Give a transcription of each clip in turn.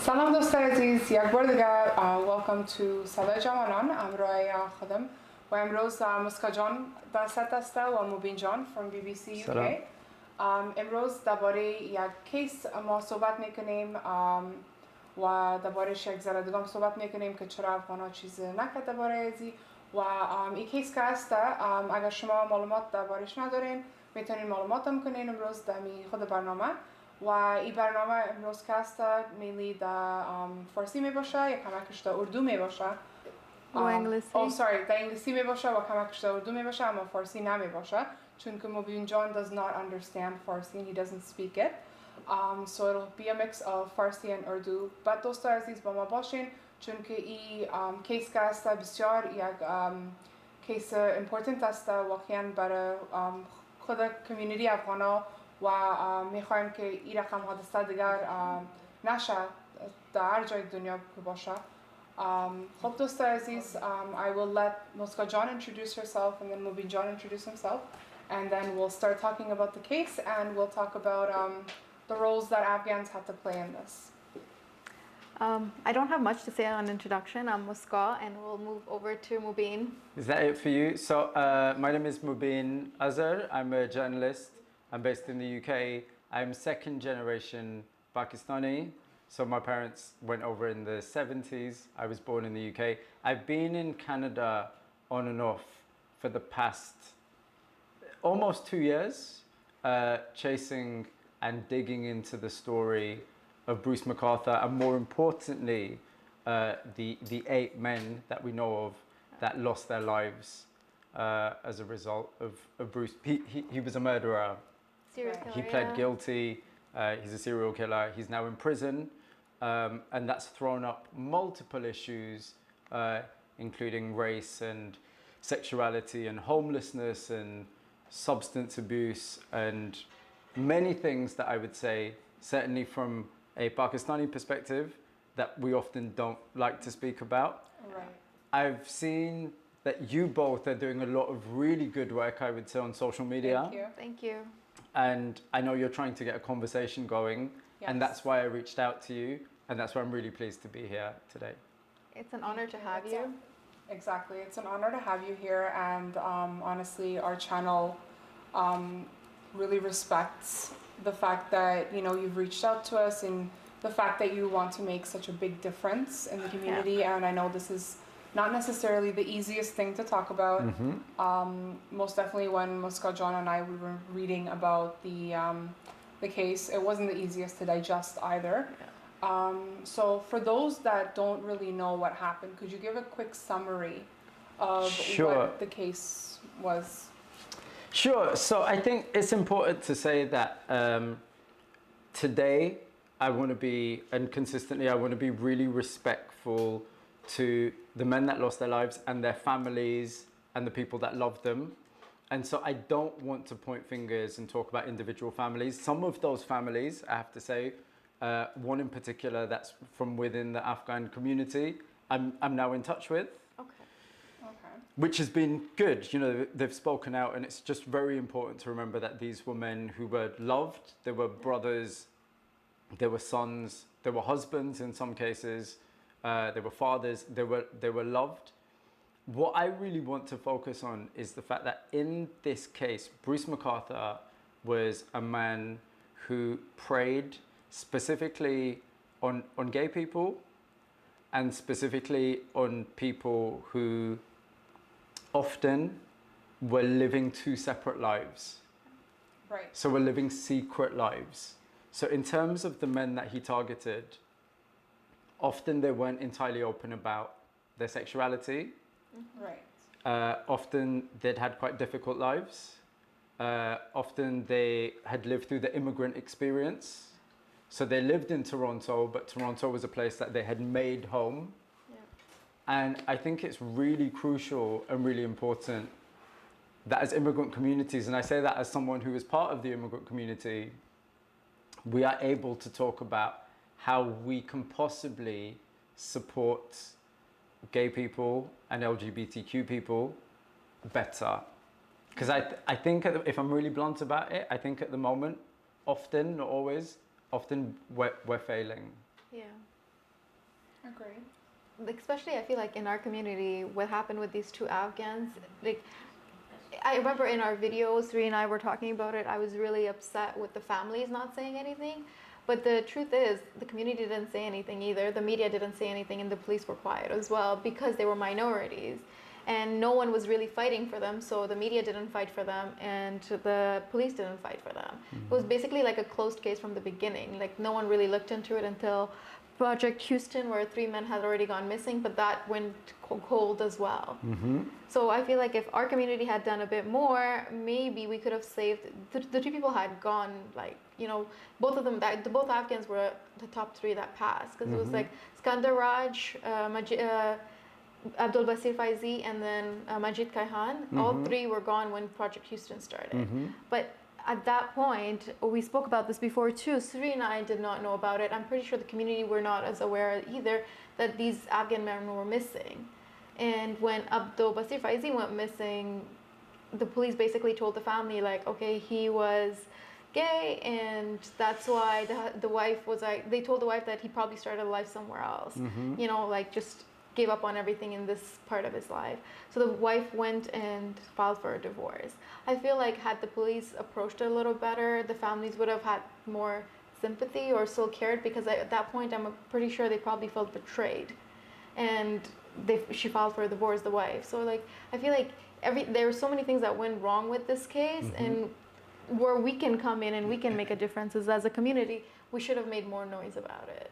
سلام دوستان عزیز، یک بار دیگر welcome to صدای جوانان همراه خودم و امروز مسکا جان در ست است و مبین جان from BBC UK. امروز درباره یک کیس ما صحبت میکنیم و درباره یک ذره دیگه صحبت میکنیم که چرا افغان‌ها چیز نکرد درباره ازی و این کیس که هست اگر شما معلومات دربارش ندارین میتونین معلومات هم کنین امروز در خود برنامه و این برنامه امروز که هست میلی در فارسی می باشه یا کمکش در اردو می باشه و انگلیسی در انگلیسی می باشه و کمکش در اردو می باشه اما فارسی نمی باشه چون که مبین جان does not understand Farsi and he doesn't speak it so it'll be a mix of Farsi and Urdu بعد دوستان عزیز با ما باشین چون که این کیس که هست بسیار یک کیس امپورتنت است واقعا برای خود کمیونیتی افغانا و میخوایم که این رقم حادثه دیگر نشه در هر جای دنیا باشه. خب دوست عزیز I will let Musca John introduce herself and then Mubin John introduce himself and then we'll start talking about the case and we'll talk about the roles that Afghans had to play in this. I don't have much to say on introduction. I'm Musca and we'll move over to Mubin. Is that it for you? So my name is Mubin Azhar. I'm a journalist. I'm based in the UK. I'm second generation Pakistani. So my parents went over in the 70s. I was born in the UK. I've been in Canada on and off for the past almost 2 years, chasing and digging into the story of Bruce McArthur and more importantly, the 8 men that we know of that lost their lives as a result of Bruce. He was a murderer. Serial killer, He pled guilty. He's a serial killer. He's now in prison. And that's thrown up multiple issues, including race and sexuality and homelessness and substance abuse and many things that I would say, certainly from a Pakistani perspective, that we often don't like to speak about. Right. I've seen that you both are doing a lot of really good work, I would say, on social media. Thank you. Thank you. And I know you're trying to get a conversation going, and that's why I reached out to you, and that's why I'm really pleased to be here today. It's an honor to have you. Exactly, it's an honor to have you here, and honestly, our channel really respects the fact that you've reached out to us and the fact that you want to make such a big difference in the community. And I know this is not necessarily the easiest thing to talk about. Most definitely when Musca John and I were reading about the case, it wasn't the easiest to digest either. So for those that don't really know what happened, could you give a quick summary of what the case was? Sure. So I think it's important to say that today I want to be, and consistently I want to be really respectful to the men that lost their lives and their families and the people that loved them. And so I don't want to point fingers and talk about individual families. Some of those families, I have to say, one in particular that's from within the Afghan community, I'm now in touch with. Okay. Which has been good. They've spoken out, and it's just very important to remember that these were men who were loved. They were brothers, they were sons, they were husbands in some cases, they were fathers, they were loved. What I really want to focus on is the fact that in this case, Bruce McArthur was a man who preyed specifically on gay people and specifically on people who often were living 2 separate lives. Right. So we're living secret lives. So in terms of the men that he targeted, often they weren't entirely open about their sexuality. Right. Often they'd had quite difficult lives. Often they had lived through the immigrant experience. So they lived in Toronto, but Toronto was a place that they had made home. And I think it's really crucial and really important that as immigrant communities, and I say that as someone who is part of the immigrant community, we are able to talk about how we can possibly support gay people and LGBTQ people better. Because I think, if I'm really blunt about it, I think at the moment, often, not always, often we're failing. Yeah. Agreed. Like, especially I feel like in our community, what happened with these two Afghans, like I remember in our videos, Ree and I were talking about it. I was really upset with the families not saying anything. But the truth is, the community didn't say anything either. The media didn't say anything, and the police were quiet as well because they were minorities. And no one was really fighting for them, so the media didn't fight for them, and the police didn't fight for them. It was basically like a closed case from the beginning. Like, no one really looked into it until Project Houston, where 3 men had already gone missing, but that went cold as well. So I feel like if our community had done a bit more, maybe we could have saved. The two people had gone, like, you know, both of them. Both Afghans were the top 3 that passed, because it was like Skandar Raj, Abdul Basir Faizi, and then Majid Kaihan. All 3 were gone when Project Houston started. But at that point, we spoke about this before too, Sri and I did not know about it. I'm pretty sure the community were not as aware either that these Afghan men were missing. And when Abdul Basir Faizi went missing, the police basically told the family, like, okay, he was gay, and that's why the wife was like, they told the wife that he probably started a life somewhere else. You know, like, just gave up on everything in this part of his life. So the wife went and filed for a divorce. I feel like had the police approached it a little better, the families would have had more sympathy or still cared, because at that point I'm pretty sure they probably felt betrayed. And she filed for a divorce, the wife. So like, I feel like there were so many things that went wrong with this case, and where we can come in and we can make a difference is, as a community, we should have made more noise about it.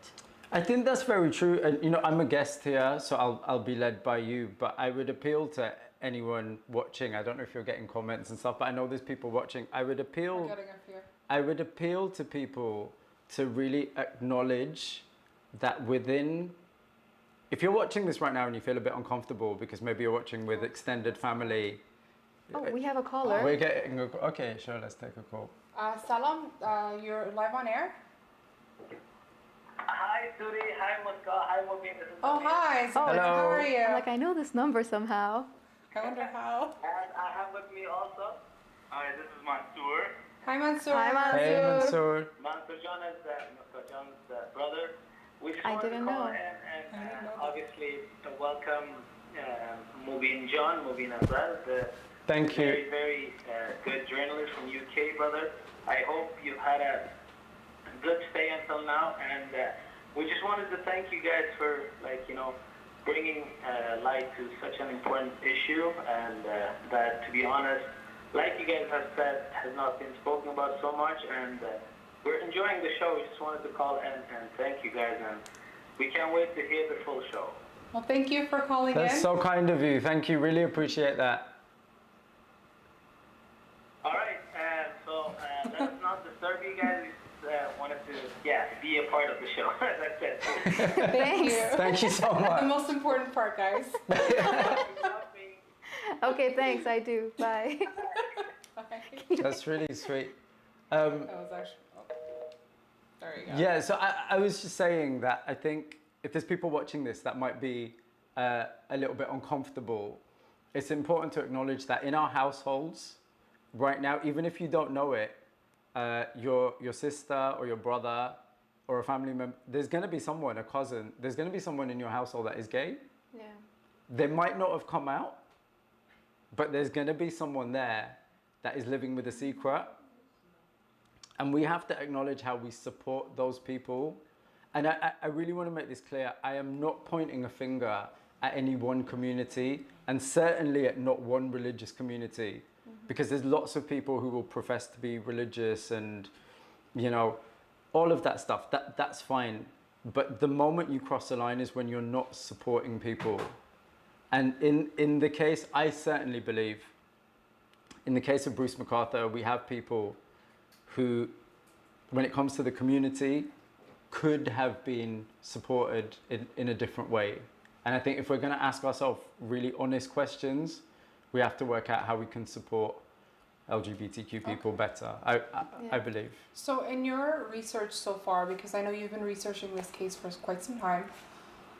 I think that's very true. And, you know, I'm a guest here, so I'll be led by you. But I would appeal to anyone watching. I don't know if you're getting comments and stuff, but I know there's people watching. I would appeal to people to really acknowledge that within, if you're watching this right now and you feel a bit uncomfortable because maybe you're watching with extended family. Oh, we have a caller. We're getting okay, sure, let's take a call. Salam, you're live on air. Hi, Suri. Hi, Musca. Hi, Mubin. Oh, hi. Oh, hello. How are you? I'm like, I know this number somehow. I wonder how. And I have with me also. Hi, this is Mansoor. Hi, Mansoor. Hi, Mansoor. Hey, Mansoor. Mansoor John is Musca John's brother. We just I wanted didn't to call know. and obviously to welcome Mubin John, Mubin as well. Thank you. Very, very good journalist from UK, brother. I hope you've had a good stay until now, and we just wanted to thank you guys for, like, you know, bringing light to such an important issue, and that, to be honest, like you guys have said, has not been spoken about so much, and we're enjoying the show. We just wanted to call and thank you guys, and we can't wait to hear the full show. Well, thank you for calling in. That's so kind of you. Thank you. Really appreciate that. All right, so let us not disturb you guys. We just wanted to, be a part of the show. That's it. Thank you. Thank you so The much. most important part, guys. Okay, thanks. I do. Bye. Bye. That's really sweet. That was actually. Oh. There you go. Yeah, so I was just saying that I think if there's people watching this that might be a little bit uncomfortable, it's important to acknowledge that in our households right now, even if you don't know it, your sister or your brother or a family member, there's going to be someone, a cousin, there's going to be someone in your household that is gay. Yeah. They might not have come out, but there's going to be someone there that is living with a secret. And we have to acknowledge how we support those people. And I really want to make this clear. I am not pointing a finger at any one community, and certainly at not one religious community, because there's lots of people who will profess to be religious and, you know, all of that stuff. That's fine. But the moment you cross the line is when you're not supporting people. And in the case, I certainly believe, in the case of Bruce MacArthur, we have people who, when it comes to the community, could have been supported in a different way. And I think if we're going to ask ourselves really honest questions, we have to work out how we can support LGBTQ people better, I believe. So in your research so far, because I know you've been researching this case for quite some time,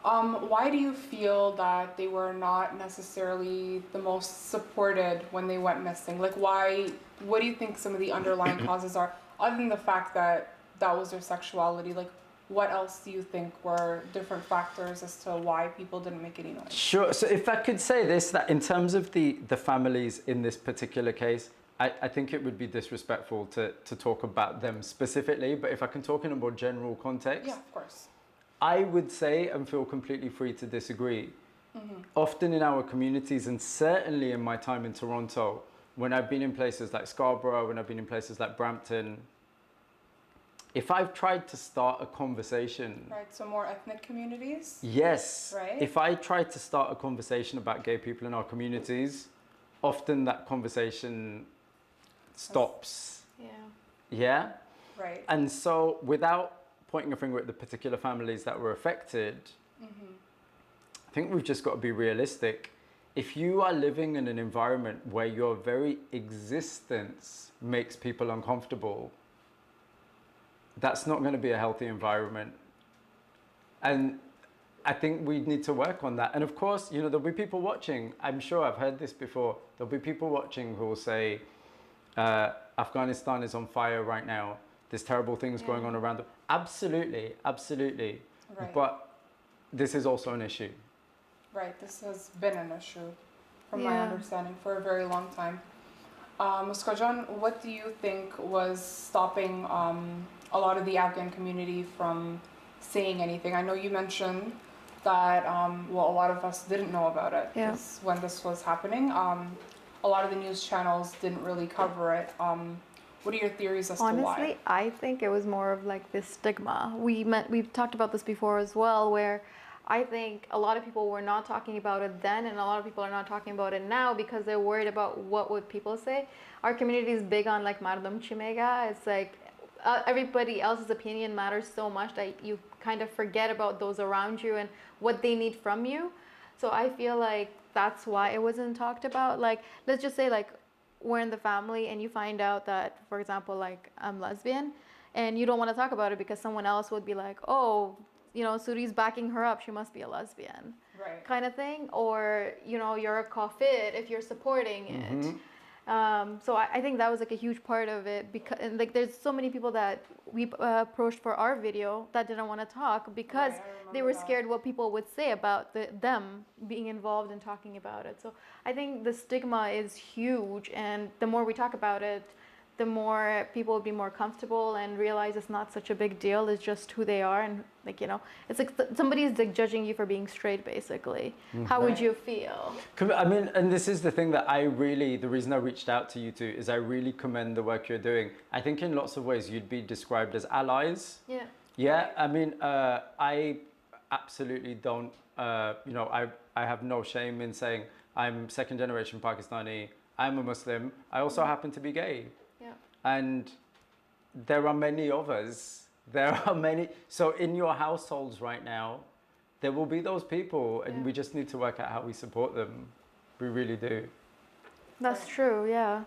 why do you feel that they were not necessarily the most supported when they went missing? Like, what do you think some of the underlying causes are, other than the fact that that was their sexuality? Like, what else do you think were different factors as to why people didn't make any noise? Sure. So if I could say this, that in terms of the families in this particular case, I think it would be disrespectful to talk about them specifically, but if I can talk in a more general context. Yeah, of course. I would say, and feel completely free to disagree, often in our communities, and certainly in my time in Toronto, when I've been in places like Scarborough, when I've been in places like Brampton, if I've tried to start a conversation... Right, so more ethnic communities? Yes. Right. If I tried to start a conversation about gay people in our communities, often that conversation stops. Yeah. Yeah? Right. And so without pointing a finger at the particular families that were affected, I think we've just got to be realistic. If you are living in an environment where your very existence makes people uncomfortable, that's not going to be a healthy environment. And I think we need to work on that. And of course, you know, there'll be people watching. I'm sure I've heard this before. There'll be people watching who will say, Afghanistan is on fire right now. There's terrible things going on around them. Absolutely, absolutely. Right. But this is also an issue. Right, this has been an issue, from my understanding, for a very long time. Musca, what do you think was stopping a lot of the Afghan community from saying anything? I know you mentioned that, well, a lot of us didn't know about it when this was happening. A lot of the news channels didn't really cover it. What are your theories as to why? Honestly, I think it was more of like this stigma. We've talked about this before as well, where I think a lot of people were not talking about it then, and a lot of people are not talking about it now because they're worried about what would people say. Our community is big on like Mardum Chimega. It's like everybody else's opinion matters so much that you kind of forget about those around you and what they need from you. So I feel like that's why it wasn't talked about. Like, let's just say like we're in the family and you find out that, for example, like I'm lesbian, and you don't want to talk about it because someone else would be like, oh, you know, Suri's backing her up, she must be a lesbian, right, kind of thing. Or, you know, you're a kafir if you're supporting it. So I think that was like a huge part of it, because and like there's so many people that we approached for our video that didn't want to talk because they were scared what people would say about them being involved in talking about it. So I think the stigma is huge, and the more we talk about it, the more people will be more comfortable and realize it's not such a big deal. It's just who they are. And like, you know, it's like somebody's like judging you for being straight, basically. How would you feel? I mean, and this is the thing that the reason I reached out to you two is I really commend the work you're doing. I think in lots of ways you'd be described as allies. Yeah. Yeah, I mean, I absolutely don't, you know, I have no shame in saying I'm second generation Pakistani, I'm a Muslim, I also happen to be gay. And there are many of us. There are many. So in your households right now, there will be those people, and we just need to work out how we support them. We really do. That's true, yeah.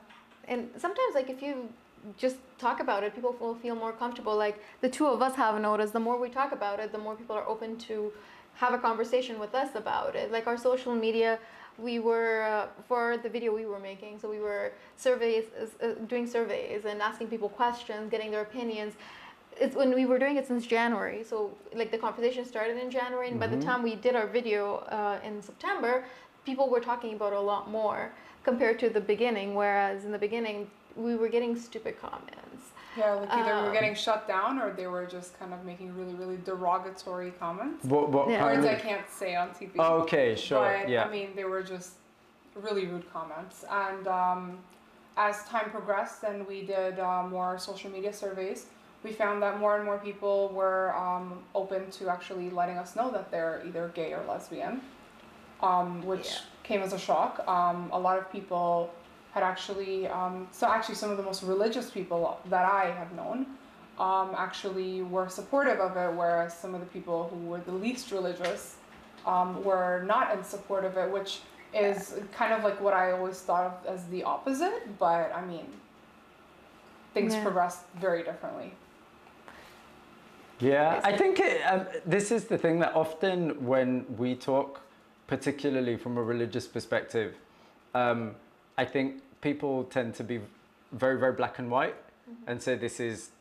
And sometimes, like, if you just talk about it, people will feel more comfortable. Like, the two of us have noticed, the more we talk about it, the more people are open to have a conversation with us about it. Like, our social media, we were, for the video we were making, so we were doing surveys and asking people questions, getting their opinions. It's when we were doing it since January. So like the conversation started in January, and by the time we did our video in September, people were talking about it a lot more compared to the beginning, whereas in the beginning, we were getting stupid comments. Yeah, like either we were getting shut down or they were just kind of making really, really derogatory comments. What Words I can't say on TV. Oh, okay, sure, but, I mean, they were just really rude comments. And as time progressed and we did more social media surveys, we found that more and more people were open to actually letting us know that they're either gay or lesbian, which came as a shock. A lot of people had actually, so actually some of the most religious people that I have known actually were supportive of it, whereas some of the people who were the least religious were not in support of it, which is kind of like what I always thought of as the opposite, but I mean, things progressed very differently. Yeah, I think this is the thing that often when we talk, particularly from a religious perspective, I think people tend to be very, very black and white and say this is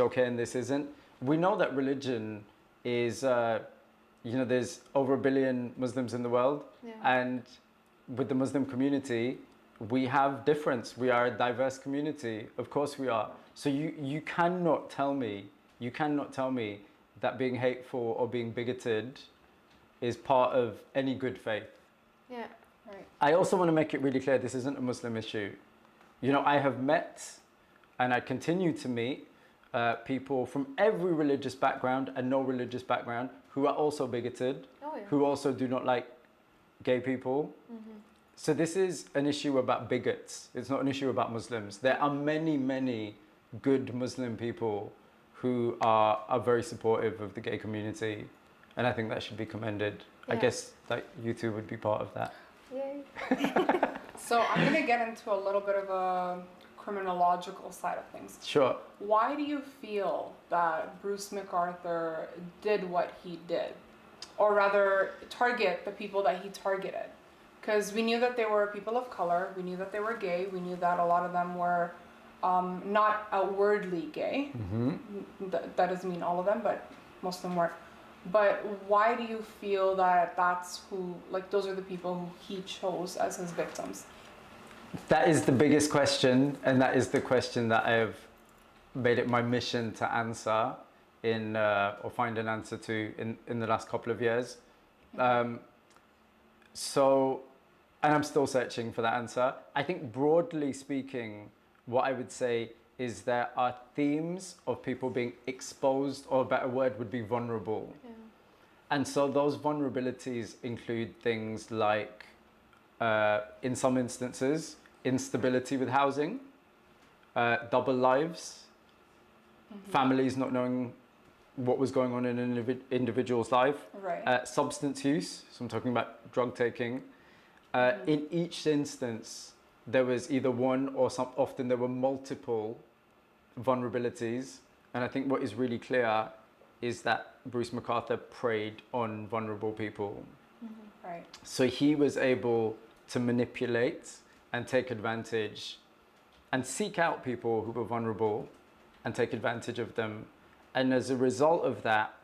okay and this isn't. we know that religion is, there's over 1 billion Muslims in the world. Yeah. And with the Muslim community, we have difference. We are a diverse community. Of course we are. So you cannot tell me that being hateful or being bigoted is part of any good faith. Yeah. Right. I also want to make it really clear, this isn't a Muslim issue. I have met and I continue to meet people from every religious background and no religious background who are also bigoted, who also do not like gay people. Mm-hmm. So this is an issue about bigots. It's not an issue about Muslims. There are many, many good Muslim people who are very supportive of the gay community. And I think that should be commended. Yeah. I guess like you two would be part of that. Yay. So I'm going to get into a little bit of a criminological side of things. Sure. Why do you feel that Bruce McArthur did what he did? Or rather, target the people that he targeted? Because we knew that they were people of color, we knew that they were gay, we knew that a lot of them were not outwardly gay. Mm-hmm. That doesn't mean all of them, but most of them weren't. But why do you feel that that's who, like, those are the people who he chose as his victims? That is the biggest question, and that is the question that I have made it my mission to answer or find an answer to in the last couple of years. And I'm still searching for that answer. I think broadly speaking, what I would say is there are themes of people being exposed, or a better word would be vulnerable. Yeah. And so those vulnerabilities include things like, in some instances, instability with housing, double lives, mm-hmm. families not knowing what was going on in an individual's life, right. Substance use, so I'm talking about drug taking. Mm-hmm. In each instance, there was either one or often there were multiple vulnerabilities. And I think what is really clear is that Bruce McArthur preyed on vulnerable people. Mm-hmm. Right. So he was able to manipulate and take advantage and seek out people who were vulnerable and take advantage of them. And as a result of that,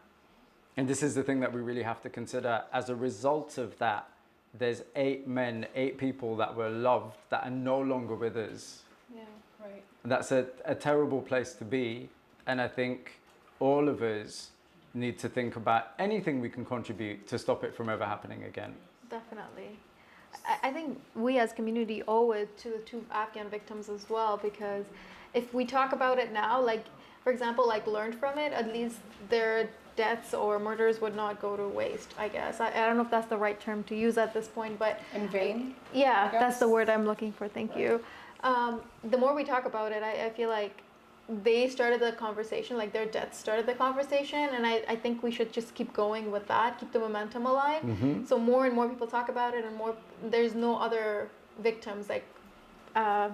and this is the thing that we really have to consider, as a result of that, there's 8 people that were loved that are no longer with us. Yeah, right. That's a terrible place to be. And I think all of us need to think about anything we can contribute to stop it from ever happening again. Definitely. I think we as community owe it to the 2 Afghan victims as well, because if we talk about it now, like, for example, like learned from it, at least their deaths or murders would not go to waste, I guess. I don't know if that's the right term to use at this point, but... In vain? Yeah, that's the word I'm looking for, thank you. The more we talk about it, I feel like they started the conversation, like their deaths started the conversation, and I think we should just keep going with that, keep the momentum alive. Mm-hmm. So more and more people talk about it, and there's no other victims, like, I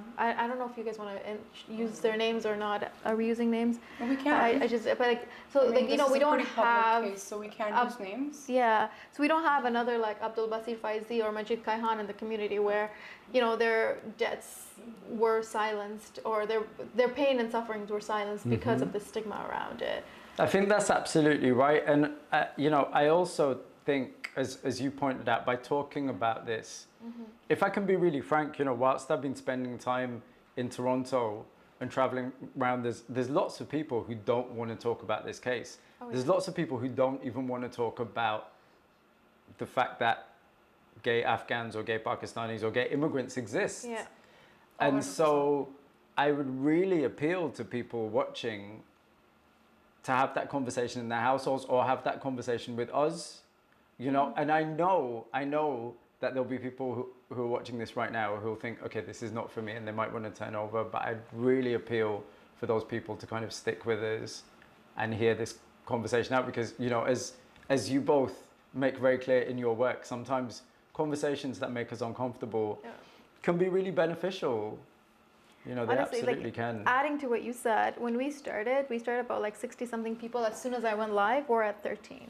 don't know if you guys want to use their names or not. Are we using names? Well, we can. But like, so like, you know, we don't have case, so we can't use names. Yeah, so we don't have another like Abdul Basir Faizi or Majid Kaihan in the community where, you know, their deaths were silenced, or their pain and sufferings were silenced mm-hmm. because of the stigma around it. I think that's absolutely right, and you know, I also think, as you pointed out, by talking about this, mm-hmm. if I can be really frank, you know, whilst I've been spending time in Toronto and traveling around, there's lots of people who don't want to talk about this case. There's lots of people who don't even want to talk about the fact that gay Afghans or gay Pakistanis or gay immigrants exist. Yeah. And 100%. so I would really appeal to people watching to have that conversation in their households, or have that conversation with us, you know. And I know that there'll be people who are watching this right now who'll think, okay, this is not for me, and they might want to turn over. But I'd really appeal for those people to kind of stick with us and hear this conversation out, because, you know, as you both make very clear in your work, sometimes conversations that make us uncomfortable can be really beneficial. You know, they honestly, absolutely like, can. Adding to what you said, when we started about like 60-something people. As soon as I went live, we're at 13.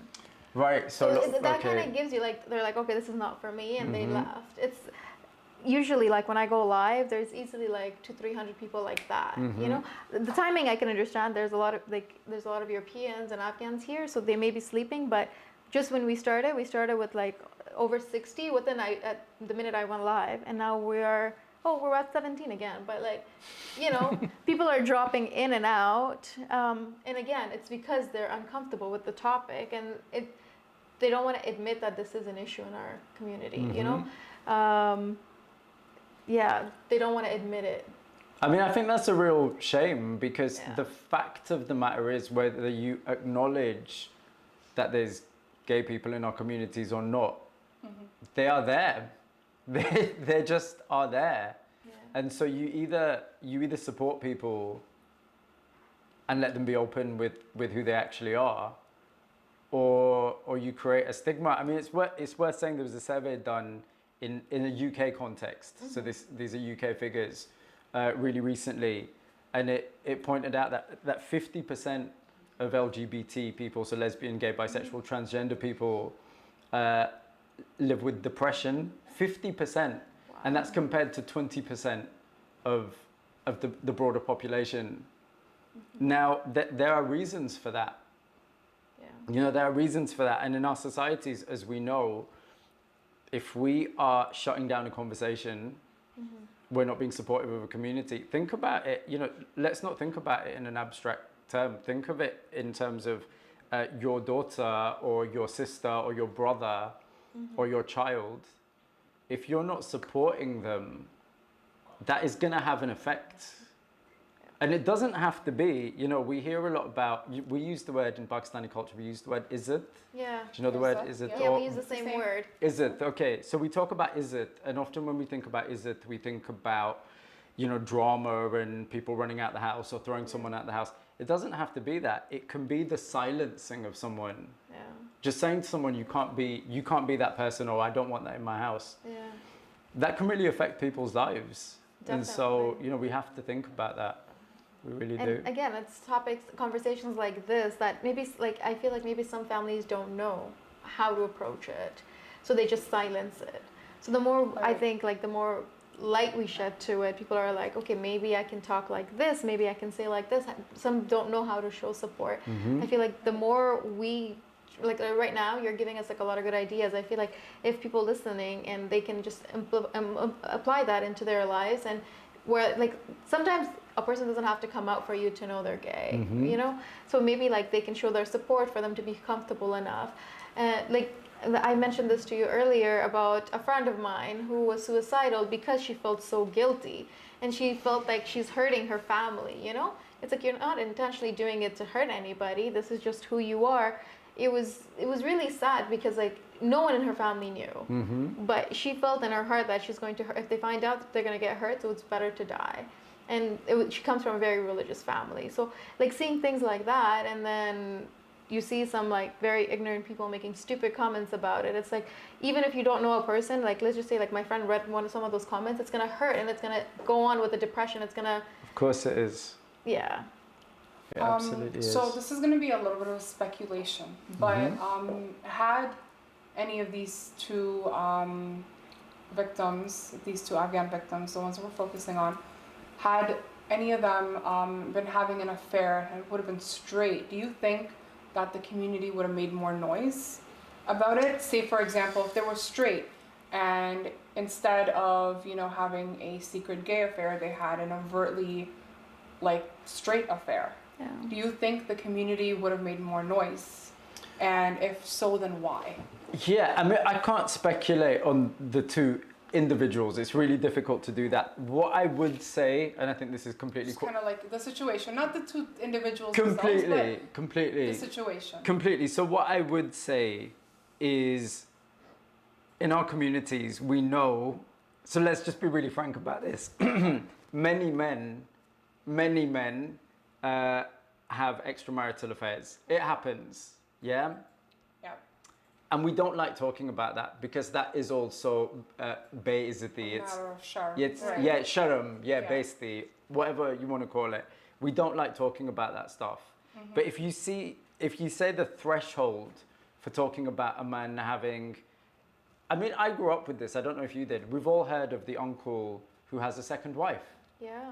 Right, so that kind of gives you, like, they're like, okay, this is not for me, and mm-hmm. they left. usually like when I go live, there's easily like 200-300 people like that. You know, the timing I can understand. There's a lot of Europeans and Afghans here, so they may be sleeping. But just when we started with like over 60 at the minute I went live, and now we're at 17 again. But like, you know, people are dropping in and out, and again, it's because they're uncomfortable with the topic, and they don't want to admit that this is an issue in our community. You know. Yeah, they don't want to admit it. I mean, I think that's a real shame, because the fact of the matter is, whether you acknowledge that there's gay people in our communities or not, they are there. They just are there. Yeah. And so you either support people and let them be open with who they actually are, or you create a stigma. I mean, it's worth saying there was a survey done in a UK context. So these are UK figures really recently, and it pointed out that 50% of LGBT people, so lesbian, gay, bisexual, transgender people, live with depression. 50%, and that's compared to 20% of the broader population. Now, there are reasons for that. Yeah. You know, there are reasons for that, and in our societies, as we know, if we are shutting down a conversation, we're not being supportive of a community. Think about it, you know, let's not think about it in an abstract term. Think of it in terms of your daughter or your sister or your brother or your child. If you're not supporting them, that is going to have an effect. And it doesn't have to be, you know, we hear a lot about, we use the word in Pakistani culture, we use the word izzat. Yeah. Do you know the word izzat? Yeah, we use the same word. Izzat, okay. So we talk about izzat, and often when we think about izzat, we think about, you know, drama and people running out the house or throwing someone out the house. It doesn't have to be that. It can be the silencing of someone. Yeah. Just saying to someone, you can't be that person, or I don't want that in my house. Yeah. That can really affect people's lives. Definitely. And so, you know, we have to think about that. We really do. And again, it's topics, conversations like this that maybe, like, I feel like maybe some families don't know how to approach it, so they just silence it. So the more, I think, like, the more light we shed to it, people are like, okay, maybe I can talk like this, maybe I can say like this. Some don't know how to show support. I feel like the more we, like right now, you're giving us like a lot of good ideas. I feel like if people listening and they can just apply that into their lives, and where like sometimes a person doesn't have to come out for you to know they're gay, you know? So maybe like they can show their support for them to be comfortable enough. Like I mentioned this to you earlier about a friend of mine who was suicidal because she felt so guilty, and she felt like she's hurting her family, you know? It's like you're not intentionally doing it to hurt anybody. This is just who you are. It was really sad because like no one in her family knew, but she felt in her heart that she's going to hurt. If they find out that they're going to get hurt, so it's better to die. And she comes from a very religious family. So like seeing things like that, and then you see some like very ignorant people making stupid comments about it. It's like, even if you don't know a person, like let's just say like my friend read some of those comments, it's going to hurt, and it's going to go on with the depression. It's going to... Of course it is. Yeah. It absolutely is. So this is going to be a little bit of speculation, but had any of these two victims, these two Afghan victims, the ones that we're focusing on, had any of them been having an affair and it would have been straight, do you think that the community would have made more noise about it? Say, for example, if they were straight and instead of, you know, having a secret gay affair, they had an overtly, like, straight affair. Yeah. Do you think the community would have made more noise? And if so, then why? Yeah, I mean, I can't speculate on the two individuals. It's really difficult to do that. What I would say, and I think this is completely... It's kind of like the situation, not the two individuals completely, themselves, but completely. The situation. Completely. So what I would say is, in our communities, we know... So let's just be really frank about this. Many men have extramarital affairs. It happens, yeah? Yeah. And we don't like talking about that because that is also be'izzati. It's matter of sharm. Yeah, sharm, be'izzati, whatever you want to call it. We don't like talking about that stuff. But if you say the threshold for talking about a man having I mean, I grew up with this. I don't know if you did. We've all heard of the uncle who has a second wife. Yeah.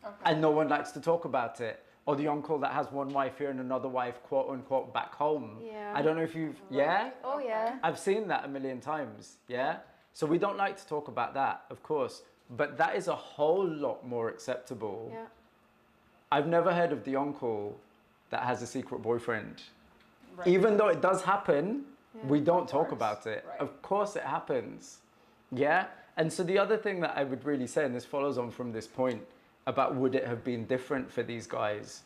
Okay. And no one likes to talk about it. Or the uncle that has one wife here and another wife, quote unquote, back home. Yeah. I don't know if you've, yeah? Oh, yeah. I've seen that a million times, yeah? So we don't like to talk about that, of course. But that is a whole lot more acceptable. Yeah. I've never heard of the uncle that has a secret boyfriend. Right. Even though it does happen, we don't Of talk course, about it. right. Of course it happens. Yeah? And so the other thing that I would really say, and this follows on from this point about would it have been different for these guys,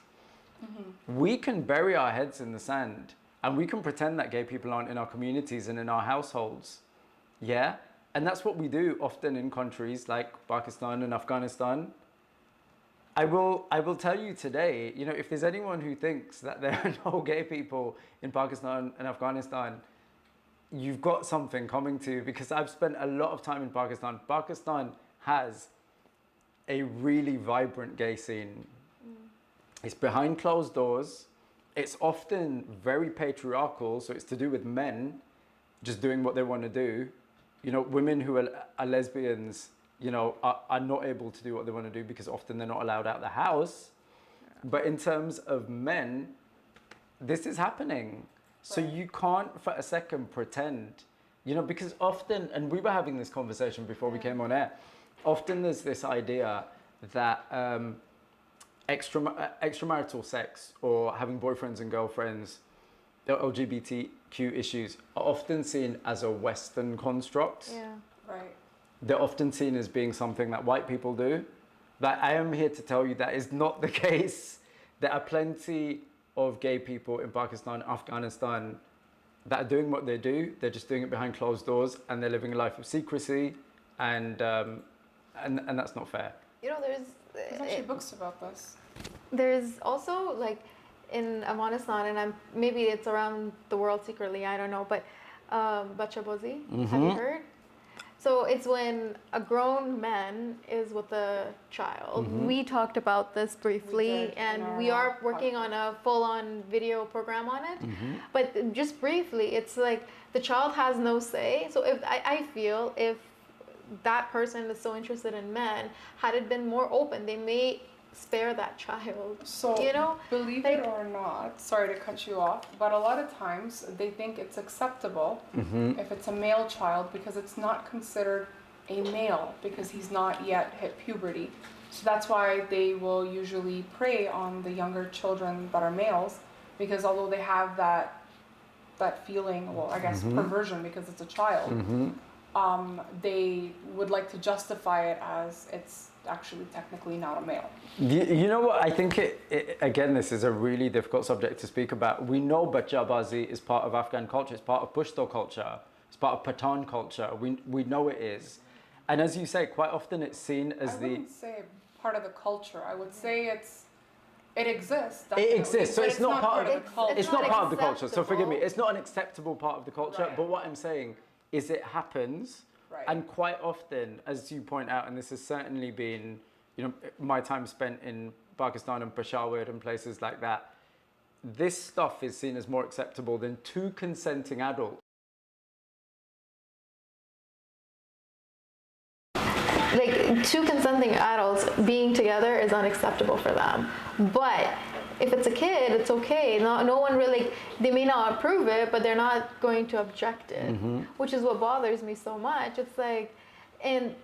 we can bury our heads in the sand and we can pretend that gay people aren't in our communities and in our households. Yeah? And that's what we do often in countries like Pakistan and Afghanistan. I will tell you today, you know, if there's anyone who thinks that there are no gay people in Pakistan and Afghanistan, you've got something coming to you, because I've spent a lot of time in Pakistan. Pakistan has a really vibrant gay scene. It's behind closed doors. It's often very patriarchal, so it's to do with men just doing what they want to do. You know, women who are lesbians, you know, are not able to do what they want to do because often they're not allowed out the house. But in terms of men, this is happening. So you can't for a second pretend, you know, because often, and we were having this conversation before we came on air, often there's this idea that extramarital sex or having boyfriends and girlfriends, LGBTQ issues are often seen as a Western construct. Yeah. Right. They're often seen as being something that white people do. But I am here to tell you that is not the case. There are plenty of gay people in Pakistan, Afghanistan that are doing what they do. They're just doing it behind closed doors and they're living a life of secrecy, and that's not fair. You know, There's actually books about this. there's also like in Afghanistan, and maybe it's around the world secretly, I don't know, but bachabozi, have you heard? So it's when a grown man is with a child. We talked about this briefly, did in and our we are podcast. working on a full-on video program on it. But just briefly, it's like the child has no say. So if I feel if that person is so interested in men, had it been more open, they may spare that child. So, you know, believe like- it or not, sorry to cut you off, but a lot of times they think it's acceptable if it's a male child because it's not considered a male because he's not yet hit puberty. So that's why they will usually prey on the younger children that are males, because although they have that feeling, well, I guess perversion because it's a child, they would like to justify it as it's actually technically not a male. You know what? I think again, this is a really difficult subject to speak about. We know bachabazi is part of Afghan culture. It's part of Pashto culture. It's part of Pathan culture. We know it is. And as you say, quite often it's seen as I wouldn't say part of the culture. I would say it exists. It definitely, exists, so but it's not part of the culture. It's not part of the culture. So forgive me. acceptable. It's not an acceptable part of the culture. Right. But what I'm saying is it happens. Right. And quite often, as you point out, and this has certainly been, you know, my time spent in Pakistan and Peshawar and places like that, this stuff is seen as more acceptable than two consenting adults. Like two consenting adults being together is unacceptable for them. But if it's a kid, it's okay. No one really, they may not approve it, but they're not going to object it, which is what bothers me so much. It's like, and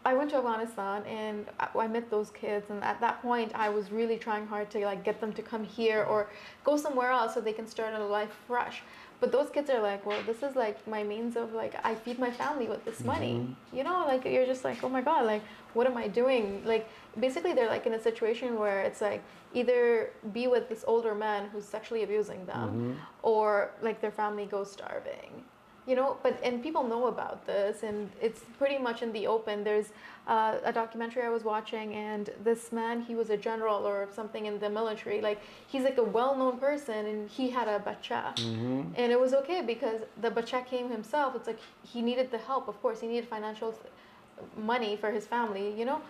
I went to Afghanistan and I met those kids, and at that point I was really trying hard to like get them to come here or go somewhere else so they can start a life fresh. But those kids are like, well, this is like my means of like, I feed my family with this money. You know, like you're just like, oh my God, like what am I doing? Like basically they're like in a situation where it's like either be with this older man who's sexually abusing them or like their family goes starving. You know, and people know about this, and it's pretty much in the open. There's a documentary I was watching, and this man, he was a general or something in the military. Like, he's like a well-known person, and he had a bacha. And it was okay because the bacha came himself. It's like he needed the help, of course. He needed financial money for his family, you know.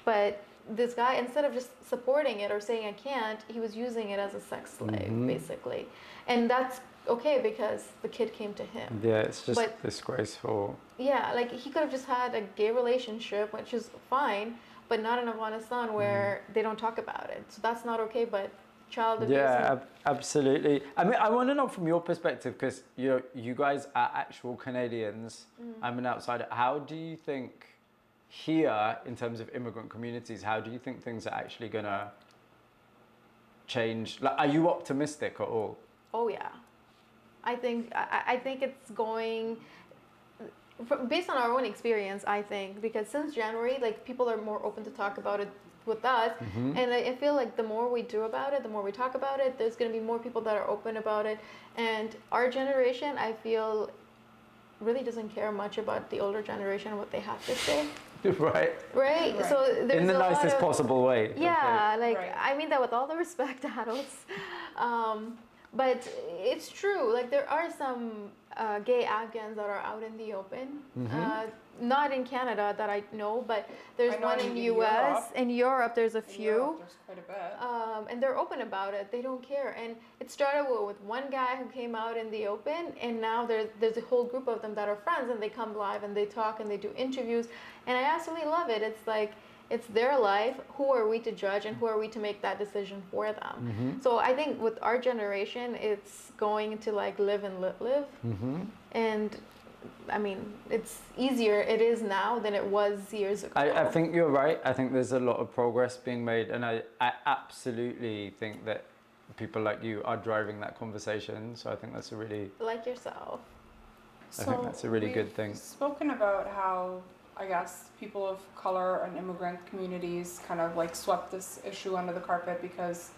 But this guy, instead of just supporting it or saying I can't, he was using it as a sex slave, basically. And that's okay because the kid came to him. Yeah, it's just But- disgraceful. Yeah, like he could have just had a gay relationship, which is fine, but not in Afghanistan where they don't talk about it. So that's not okay, but child abuse. Yeah, absolutely. I mean, I want to know from your perspective, because you guys are actual Canadians. I'm an outsider. How do you think here, in terms of immigrant communities, how do you think things are actually gonna change? Like, are you optimistic at all? Oh yeah, I think it's going. Based on our own experience, I think, because since January, like people are more open to talk about it with us, and I feel like the more we do about it, the more we talk about it, there's going to be more people that are open about it, and our generation, I feel, really doesn't care much about the older generation what they have to say. Right. Right? Right. So there's In the a lot nicest of, possible way. yeah, like Right. I mean that with all the respect to adults, but it's true. Like there are some gay Afghans that are out in the open. Not in Canada that I know, but there's I know one in in Europe. US. In Europe, there's a In few. Europe, there's quite a bit. And they're open about it. They don't care. And it started with one guy who came out in the open, and now there's a whole group of them that are friends, and they come live and they talk and they do interviews. And I absolutely love it. It's like, it's their life. Who are we to judge, and who are we to make that decision for them? So I think with our generation, it's going to like live and let live. And I mean, it's easier. It is now than it was years ago. I think you're right. I think there's a lot of progress being made, and I absolutely think that people like you are driving that conversation. So I think that's a really, Like yourself. I think that's a really good thing. We've spoken about how, I guess, people of color and immigrant communities kind of like swept this issue under the carpet because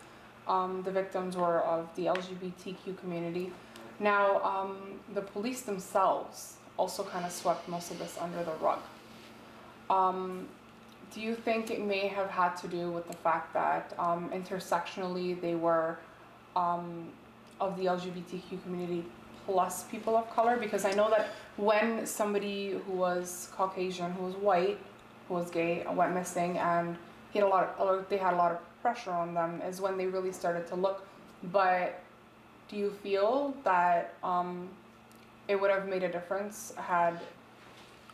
the victims were of the LGBTQ community. Now, the police themselves also kind of swept most of this under the rug. Do you think it may have had to do with the fact that intersectionally they were of the LGBTQ community plus people of color? Because I know that when somebody who was Caucasian, who was white, who was gay, went missing, and they had a lot of pressure on them, is when they really started to look. But do you feel that it would have made a difference had,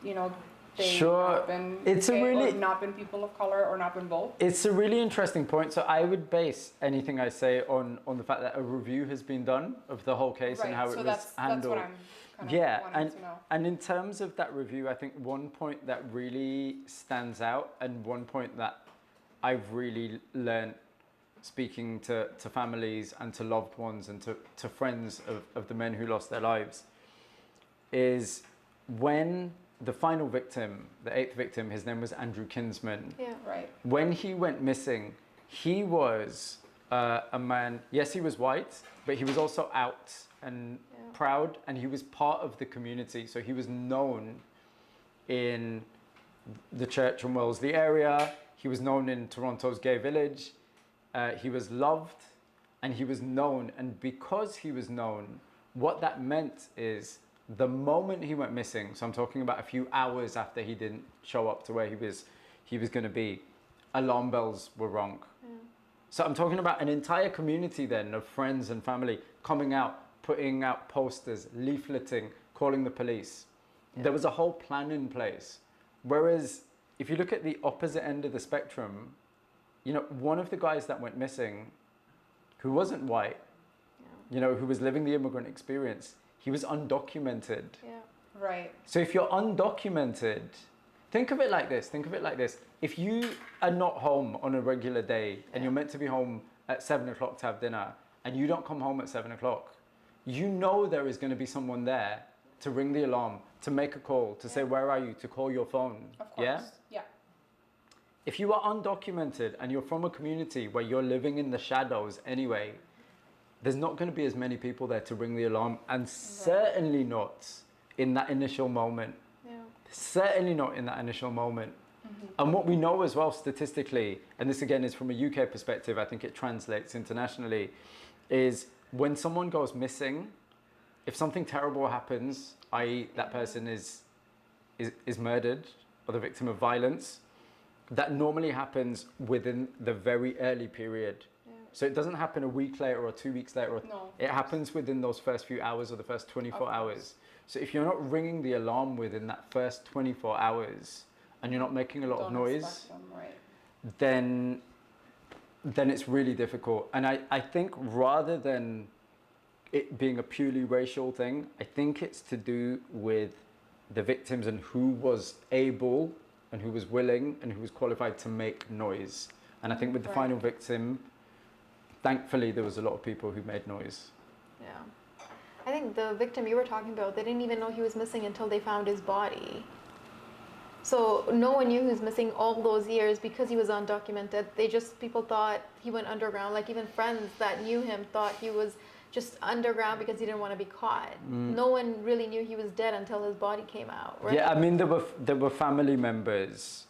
they Sure. not been It's a gay, really- or not been people of color, or not been both? It's a really interesting point. So I would base anything I say on the fact that a review has been done of the whole case and how it so was that's handled. what I'm kind of Yeah, wanting to know. and in terms of that review, I think one point that really stands out, and one point that I've really learned speaking to families and to loved ones and to friends of the men who lost their lives, is when the final victim, the 8th victim, his name was Andrew Kinsman. Yeah. Right. When he went missing, he was a man, yes, he was white, but he was also out and proud, and he was part of the community. So he was known in the Church and Wellesley area. He was known in Toronto's gay village. He was loved and he was known. And because he was known, what that meant is the moment he went missing, so I'm talking about a few hours after he didn't show up to where he was going to be, alarm bells were rung. So I'm talking about an entire community then of friends and family coming out, putting out posters, leafleting, calling the police. There was a whole plan in place. Whereas if you look at the opposite end of the spectrum, one of the guys that went missing, who wasn't white, who was living the immigrant experience, he was undocumented. Yeah. Right. So if you're undocumented, think of it like this. If you are not home on a regular day and you're meant to be home at 7 o'clock to have dinner, and you don't come home at 7 o'clock, there is going to be someone there to ring the alarm, to make a call, to say, where are you, to call your phone. Of course. Yeah. If you are undocumented and you're from a community where you're living in the shadows anyway, there's not going to be as many people there to ring the alarm, and certainly not in that initial moment. Yeah. Certainly not in that initial moment. And what we know as well statistically, and this again is from a UK perspective, I think it translates internationally, is when someone goes missing, if something terrible happens, i.e. that person is murdered or the victim of violence, that normally happens within the very early period. So it doesn't happen a week later or 2 weeks later. No. It happens within those first few hours or the first 24 hours. So if you're not ringing the alarm within that first 24 hours and you're not making a lot of noise, them, right. then it's really difficult. And I think rather than it being a purely racial thing, I think it's to do with the victims and who was able and who was willing and who was qualified to make noise. And I think with the final victim, thankfully there was a lot of people who made noise. Yeah. I think the victim you were talking about, they didn't even know he was missing until they found his body. So no one knew he was missing all those years because he was undocumented. People thought he went underground. Like even friends that knew him thought he was just underground because he didn't want to be caught. No one really knew he was dead until his body came out, right? Yeah, I mean, there were family members.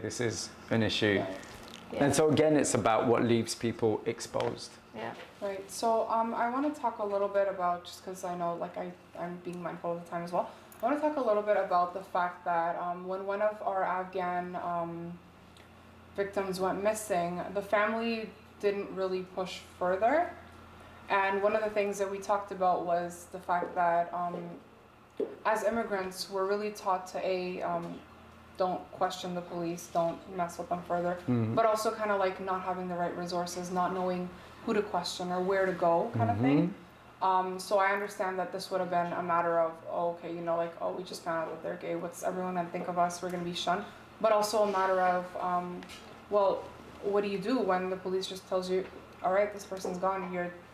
This is an issue. Yeah. And so again, it's about what leaves people exposed. Yeah. Right. So I want to talk a little bit about, just because I know like I'm being mindful of the time as well. I want to talk a little bit about the fact that when one of our Afghan victims went missing, the family didn't really push further. And one of the things that we talked about was the fact that as immigrants, we're really taught to don't question the police, don't mess with them further, but also kind of like not having the right resources, not knowing who to question or where to go kind of thing. So I understand that this would have been a matter of, we just found out that they're gay. What's everyone going to think of us? We're going to be shunned. But also a matter of, what do you do when the police just tells you, all right, this person's gone,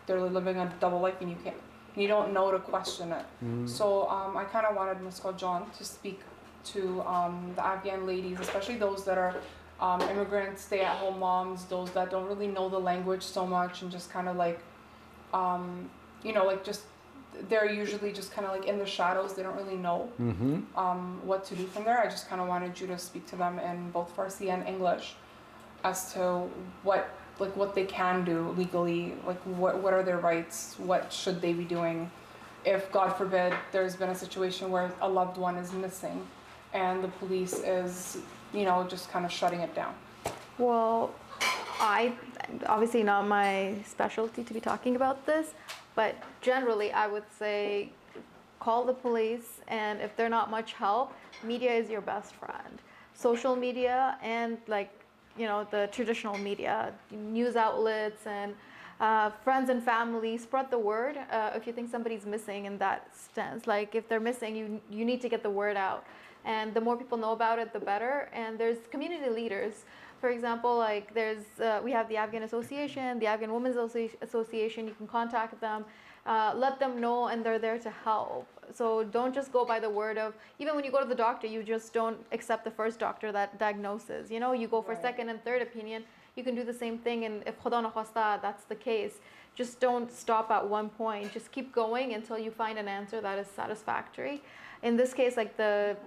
they're living a double life and you don't know to question it. So I kind of wanted Musco John to speak to the Afghan ladies, especially those that are immigrants, stay-at-home moms, those that don't really know the language so much and just kind of like, they're usually just kind of like in the shadows. They don't really know what to do from there. I just kind of wanted you to speak to them in both Farsi and English as to what they can do legally, like what are their rights, what should they be doing if, God forbid, there's been a situation where a loved one is missing and the police is, just kind of shutting it down. Well, obviously not my specialty to be talking about this, but generally I would say call the police, and if they're not much help, media is your best friend. Social media and the traditional media, news outlets and friends and family, spread the word if you think somebody's missing in that sense. Like if they're missing, you need to get the word out. And the more people know about it, the better. And there's community leaders. For example, we have the Afghan Association, the Afghan Women's Association. You can contact them, let them know, and they're there to help. So don't just go by the word of, even when you go to the doctor, you just don't accept the first doctor that diagnoses. You go for second and third opinion. You can do the same thing, and if khuda na khwasta that's the case, just don't stop at one point. Just keep going until you find an answer that is satisfactory. In this case, the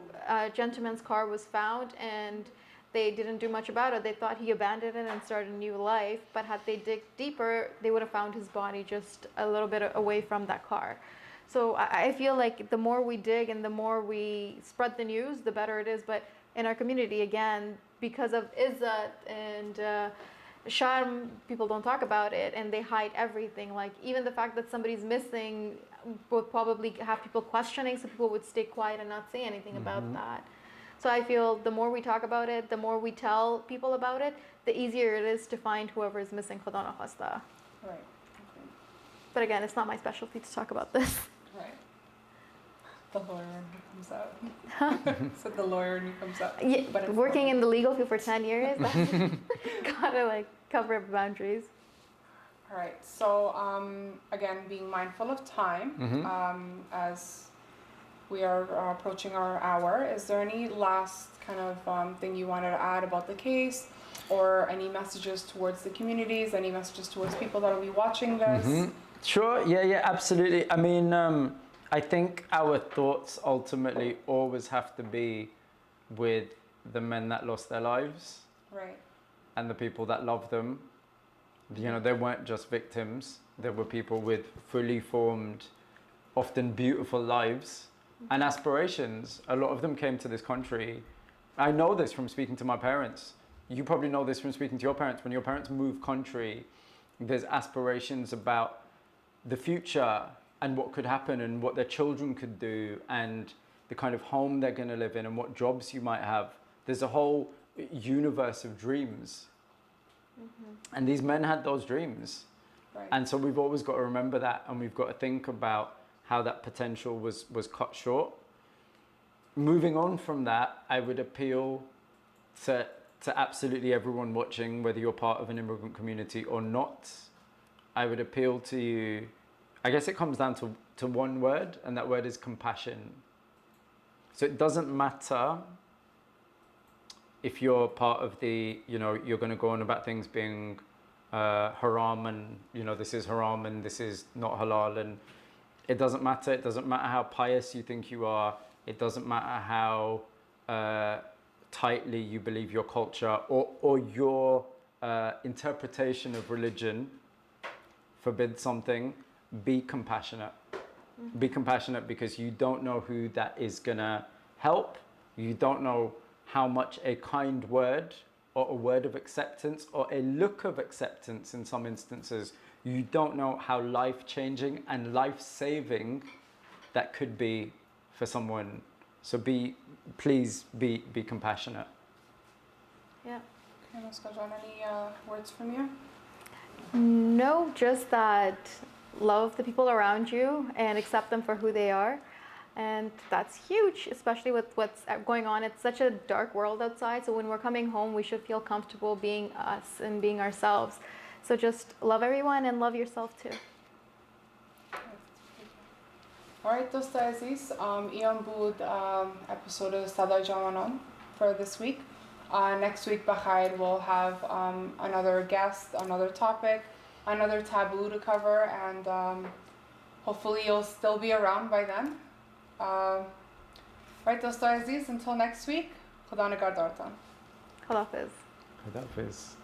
gentleman's car was found and they didn't do much about it. They thought he abandoned it and started a new life, but had they dig deeper, they would have found his body just a little bit away from that car. So I feel like the more we dig and the more we spread the news, the better it is. But in our community, again, because of izzat and sharm, people don't talk about it and they hide everything. Like even the fact that somebody's missing would probably have people questioning, so people would stay quiet and not say anything about that. So I feel the more we talk about it, the more we tell people about it, the easier it is to find whoever is missing khuda na khwasta. Right. Okay. But again, it's not my specialty to talk about this. Right. The lawyer comes out. Said the lawyer comes out. Yeah, but working in the legal field for 10 years, that's gotta cover up boundaries. All right. So again, being mindful of time, as we are approaching our hour, is there any last kind of thing you wanted to add about the case, or any messages towards the communities, any messages towards people that will be watching this? Sure. Yeah, absolutely. I mean, I think our thoughts ultimately always have to be with the men that lost their lives. Right. And the people that love them. You know, they weren't just victims. There were people with fully formed, often beautiful lives and aspirations. A lot of them came to this country. I know this from speaking to my parents. You probably know this from speaking to your parents. When your parents move country, there's aspirations about the future and what could happen and what their children could do and the kind of home they're going to live in and what jobs you might have. There's a whole universe of dreams. And these men had those dreams. Right. And so we've always got to remember that, and we've got to think about how that potential was cut short. Moving on from that, I would appeal to absolutely everyone watching, whether you're part of an immigrant community or not. I would appeal to you, I guess it comes down to one word, and that word is compassion. So it doesn't matter if you're part of the, you know, you're going to go on about things being haram and, you know, this is haram and this is not halal, and it doesn't matter. It doesn't matter how pious you think you are. It doesn't matter how tightly you believe your culture or your interpretation of religion forbids something. Be compassionate. Be compassionate because you don't know who that is going to help. You don't know how much a kind word or a word of acceptance or a look of acceptance in some instances, you don't know how life-changing and life-saving that could be for someone. So please be compassionate. Yeah. Okay, Musca, any words from you? No, just that love the people around you and accept them for who they are. And that's huge, especially with what's going on. It's such a dark world outside. So when we're coming home, we should feel comfortable being us and being ourselves. So just love everyone and love yourself too. All right, دوستای عزیز، ایان بود episode صدای جوانان for this week. Next week, Bakhair will have another guest, another topic, another taboo to cover, and hopefully you'll still be around by then. Right, دوستای عزیز, until next week, خدا نگهدارتان. خداحافظ. خداحافظ.